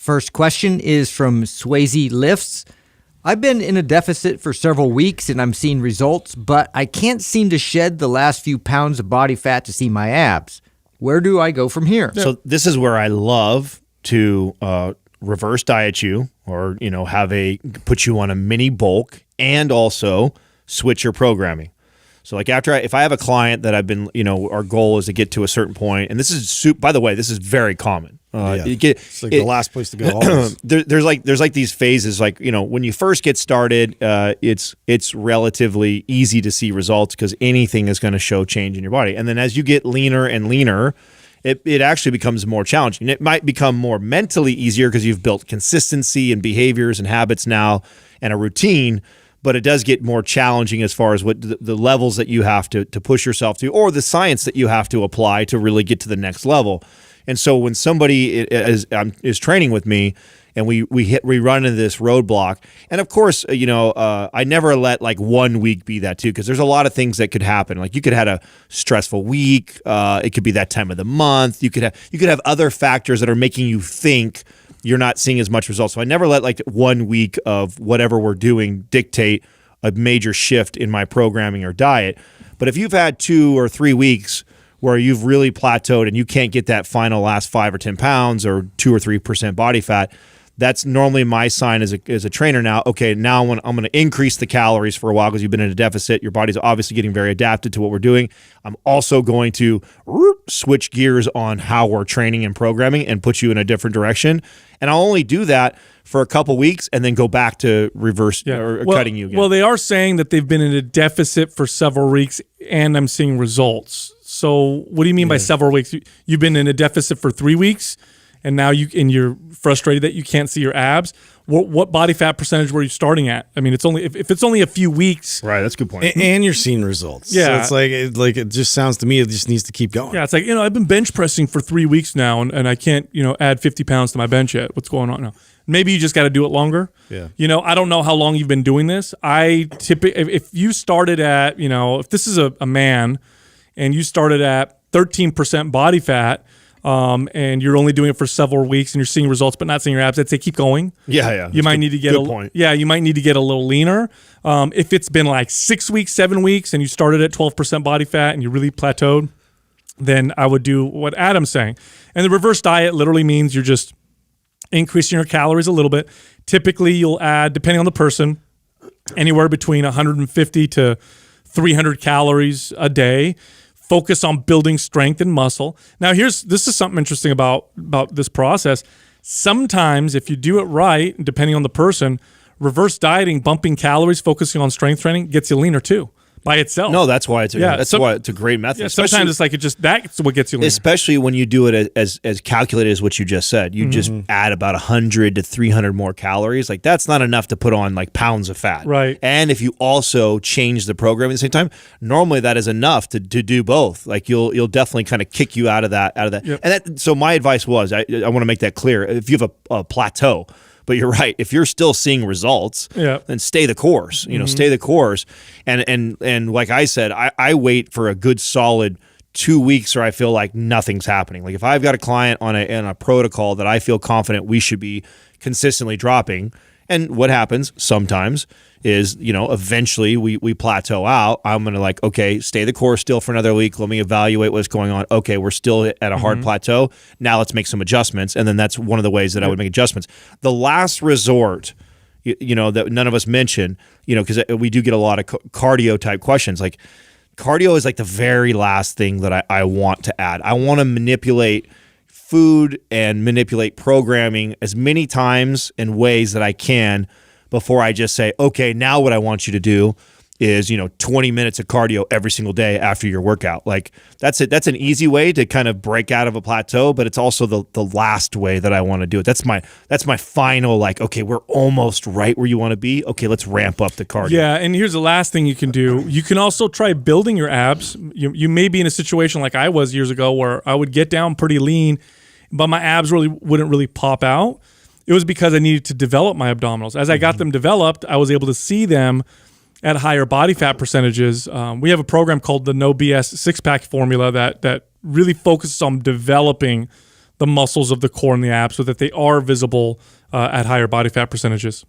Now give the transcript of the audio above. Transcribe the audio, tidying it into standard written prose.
First question is from Swayze Lifts. I've been in a deficit for several weeks and I'm seeing results, but I can't seem to shed the last few pounds of body fat to see my abs. Where do I go from here? So this is where I love to reverse diet you, or put you on a mini bulk, and also switch your programming. So like if I have a client that I've been, our goal is to get to a certain point, and this is, by the way, this is very common. It's like the last place to go. Always. There's like these phases, like, when you first get started, it's relatively easy to see results because anything is going to show change in your body. And then as you get leaner and leaner, it actually becomes more challenging. It might become more mentally easier because you've built consistency and behaviors and habits now and a routine, but it does get more challenging as far as what the levels that you have to push yourself to, or the science that you have to apply to really get to the next level. And so when somebody is training with me and we run into this roadblock, and of course, I never let like 1 week be that too, because there's a lot of things that could happen. Like you could have a stressful week. It could be that time of the month. You could have other factors that are making you think you're not seeing as much results. So I never let like 1 week of whatever we're doing dictate a major shift in my programming or diet. But if you've had 2 or 3 weeks where you've really plateaued and you can't get that final last 5 or 10 pounds or 2 or 3% body fat, that's normally my sign as a trainer now. Okay, now I'm going to increase the calories for a while because you've been in a deficit. Your body's obviously getting very adapted to what we're doing. I'm also going to switch gears on how we're training and programming and put you in a different direction. And I'll only do that for a couple weeks and then go back to reverse or cutting you again. Well, they are saying that they've been in a deficit for several weeks and I'm seeing results. So what do you mean by several weeks? You've been in a deficit for 3 weeks and now you're frustrated that you can't see your abs. What body fat percentage were you starting at? I mean, it's only if it's only a few weeks. Right, that's a good point. And you're seeing results. Yeah. So it's like it just sounds to me it just needs to keep going. Yeah, it's like, I've been bench pressing for 3 weeks now and I can't, add 50 pounds to my bench yet. What's going on now? Maybe you just got to do it longer. Yeah. I don't know how long you've been doing this. If you started at, if this is a man and you started at 13% body fat, and you're only doing it for several weeks and you're seeing results but not seeing your abs, I'd say keep going. Yeah. You might need to get you might need to get a little leaner. If it's been like 6 weeks, 7 weeks, and you started at 12% body fat and you really plateaued, then I would do what Adam's saying. And the reverse diet literally means you're just increasing your calories a little bit. Typically, you'll add, depending on the person, anywhere between 150 to 300 calories a day. Focus on building strength and muscle. Now, this is something interesting about this process. Sometimes, if you do it right, depending on the person, reverse dieting, bumping calories, focusing on strength training, gets you leaner too by itself. No, that's why it's a great method. Yeah, sometimes it's like that's what gets you leaner. Especially when you do it as calculated as what you just said. You just add about 100 to 300 more calories. Like that's not enough to put on like pounds of fat. Right. And if you also change the program at the same time, normally that is enough to do both. Like you'll definitely kind of kick you out of that. Yep. And so my advice was, I want to make that clear. If you have a plateau, but you're right. If you're still seeing results, then stay the course. Stay the course. And like I said, I wait for a good solid 2 weeks where I feel like nothing's happening. Like if I've got a client on a protocol that I feel confident we should be consistently dropping, and what happens sometimes is, eventually we plateau out. I'm going to okay, stay the course still for another week. Let me evaluate what's going on. Okay, we're still at a hard plateau. Now let's make some adjustments. And then that's one of the ways that I would make adjustments. The last resort, that none of us mention, because we do get a lot of cardio type questions. Like cardio is like the very last thing that I want to add. I want to manipulate food and manipulate programming as many times and ways that I can before I just say, okay, now what I want you to do is, 20 minutes of cardio every single day after your workout. Like that's it. That's an easy way to kind of break out of a plateau, but it's also the last way that I want to do it. That's my final, okay, we're almost right where you want to be. Okay, let's ramp up the cardio. Yeah, and here's the last thing you can do. You can also try building your abs. You may be in a situation like I was years ago where I would get down pretty lean, but my abs wouldn't really pop out. It was because I needed to develop my abdominals. As I got them developed, I was able to see them at higher body fat percentages. We have a program called the No BS Six Pack Formula that really focuses on developing the muscles of the core and the abs so that they are visible at higher body fat percentages.